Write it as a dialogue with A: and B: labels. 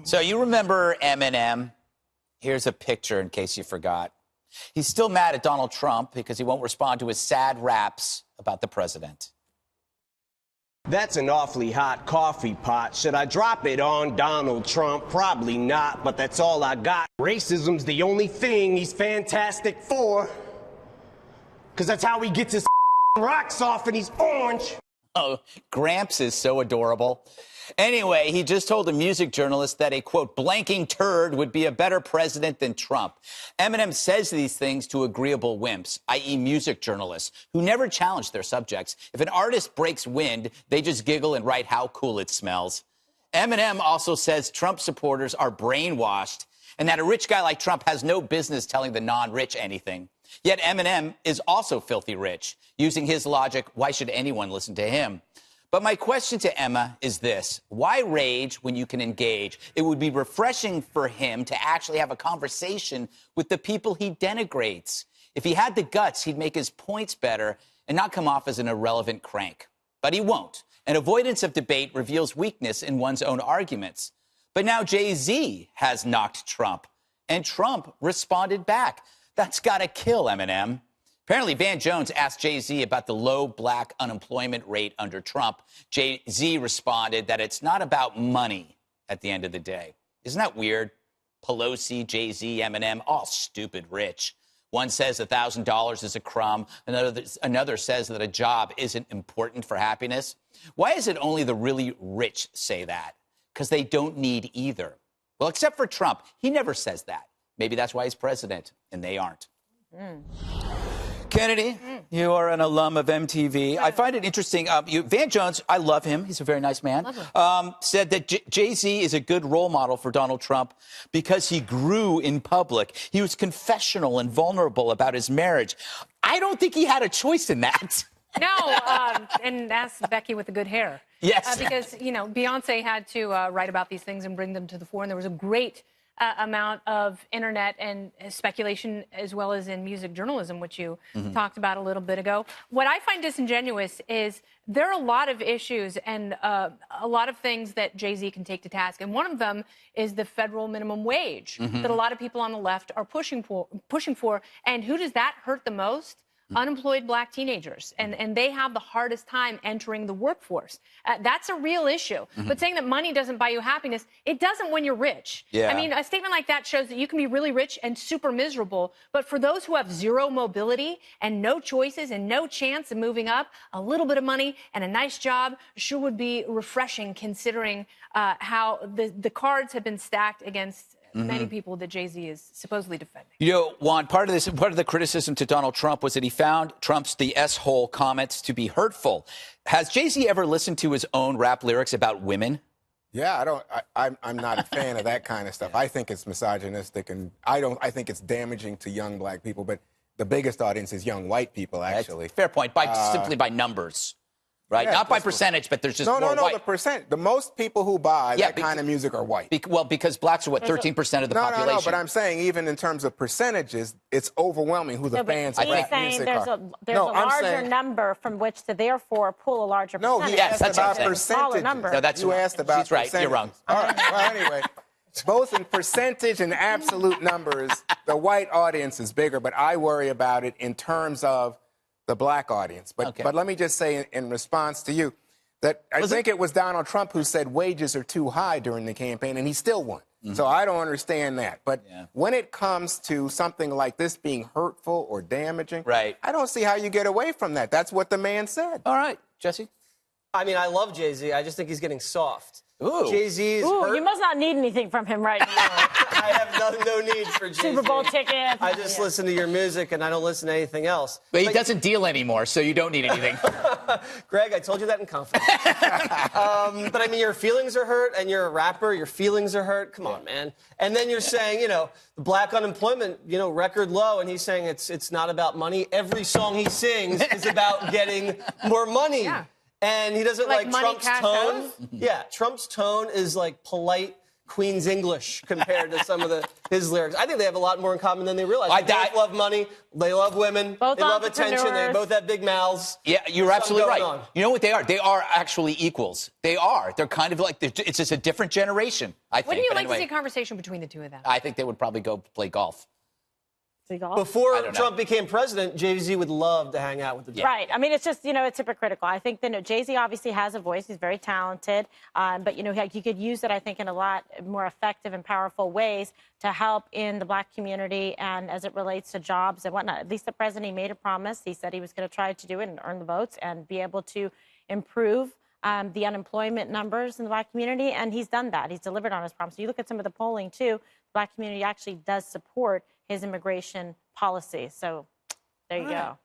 A: So you remember Eminem? Here's a picture in case you forgot. He's still mad at Donald Trump because he won't respond to his sad raps about the president.
B: That's an awfully hot coffee pot. Should I drop it on Donald Trump? Probably not, but that's all I got. Racism's the only thing he's fantastic for. Because that's how he gets his rocks off and he's orange.
A: Oh, Gramps is so adorable. Anyway, he just told a music journalist that a, quote, blanking turd would be a better president than Trump. Eminem says these things to agreeable wimps, i.e. music journalists, who never challenge their subjects. If an artist breaks wind, they just giggle and write how cool it smells. Eminem also says Trump supporters are brainwashed and that a rich guy like Trump has no business telling the non-rich anything. Yet Eminem is also filthy rich. Using his logic, why should anyone listen to him? But my question to Emma is this. Why rage when you can engage? It would be refreshing for him to actually have a conversation with the people he denigrates. If he had the guts, he'd make his points better and not come off as an irrelevant crank. But he won't. And avoidance of debate reveals weakness in one's own arguments. But now Jay-Z has knocked Trump, and Trump responded back. That's gotta kill Eminem. Apparently, Van Jones asked Jay-Z about the low black unemployment rate under Trump. Jay-Z responded that it's not about money at the end of the day. Isn't that weird? Pelosi, Jay-Z, Eminem, all stupid rich. One says $1,000 is a crumb. Another says that a job isn't important for happiness. Why is it only the really rich say that? Because they don't need either. Well, except for Trump. He never says that. Maybe that's why he's president, and they aren't. Kennedy, you are an alum of MTV. I find it interesting. Van Jones, I love him. He's a very nice man. Said that Jay-Z is a good role model for Donald Trump because he grew in public. He was confessional and vulnerable about his marriage. I don't think he had a choice in that.
C: No, and ask Becky with the good hair.
A: Yes.
C: Because, you know, Beyonce had to write about these things and bring them to the fore, and there was a great amount of internet and speculation as well as in music journalism, which you talked about a little bit ago. What I find disingenuous is there are a lot of issues and a lot of things that Jay-Z can take to task. And one of them is the federal minimum wage that a lot of people on the left are pushing for. And who does that hurt the most? Unemployed black teenagers, and they have the hardest time entering the workforce. That's a real issue. But saying that money doesn't buy you happiness, it doesn't when you're rich.
A: Yeah.
C: I mean, a statement like that shows that you can be really rich and super miserable, but for those who have zero mobility and no choices and no chance of moving up, a little bit of money and a nice job sure would be refreshing, considering how the cards have been stacked against many people that Jay-Z is supposedly defending.
A: You know, Juan, part of the criticism to Donald Trump was that he found Trump's the S-hole comments to be hurtful. Has Jay-Z ever listened to his own rap lyrics about women?
D: Yeah, I'm not a fan of that kind of stuff. I think it's misogynistic, and I think it's damaging to young black people, but the biggest audience is young white people, actually.
A: Fair point, simply by numbers. Right?
D: Yeah,
A: not by percentage, but there's just more white.
D: No, the percent. The most people who buy that kind of music are white.
A: Because blacks are, what, 13% of the population?
D: No, but I'm saying even in terms of percentages, it's overwhelming who the fans of rap music are.
E: There's a larger number from which to therefore pull a larger percentage.
D: No, he asked about percentages.
A: No, that's
D: you asked about
A: she's right.
D: percentages.
A: You're wrong.
D: All right. Well, anyway, both in percentage and absolute numbers, the white audience is bigger, but I worry about it in terms of the black audience. But let me just say in response to you that I think it was Donald Trump who said wages are too high during the campaign, and he still won. So I don't understand that. But when it comes to something like this being hurtful or damaging, I don't see how you get away from that. That's what the man said.
A: All right, Jesse?
F: I mean, I love Jay-Z. I just think he's getting soft.
A: Ooh.
F: Jay-Z's hurt.
E: You must not need anything from him right now.
F: I have no need for Jay-Z.
E: Super Bowl tickets.
F: I just listen to your music, and I don't listen to anything else.
A: But he doesn't deal anymore, so you don't need anything.
F: Greg, I told you that in confidence. But, I mean, your feelings are hurt, and you're a rapper. Your feelings are hurt. Come on, man. And then you're saying, you know, black unemployment, you know, record low, and he's saying it's not about money. Every song he sings is about getting more money. Yeah. And he doesn't like Trump's tone. Yeah, Trump's tone is like polite Queen's English compared to some of his lyrics. I think they have a lot more in common than they realize. They both love money. They love women.
E: Both
F: they love attention. They both have big mouths.
A: Yeah, you're absolutely right.
F: On.
A: You know what they are? They are actually equals. They are. They're kind of like, it's just a different generation, I think.
C: Wouldn't you like
A: anyway,
C: to see a conversation between the two of them?
A: I think they would probably go play golf.
F: Before Trump became president, Jay-Z would love to hang out with the Trump.
E: Right. I mean, it's just, it's hypocritical. I think that Jay-Z obviously has a voice. He's very talented. But, you could use it, I think, in a lot more effective and powerful ways to help in the black community and as it relates to jobs and whatnot. At least the president, he made a promise. He said he was going to try to do it and earn the votes and be able to improve the unemployment numbers in the black community. And he's done that. He's delivered on his promise. You look at some of the polling, too. The black community actually does support his immigration policy. So there you go.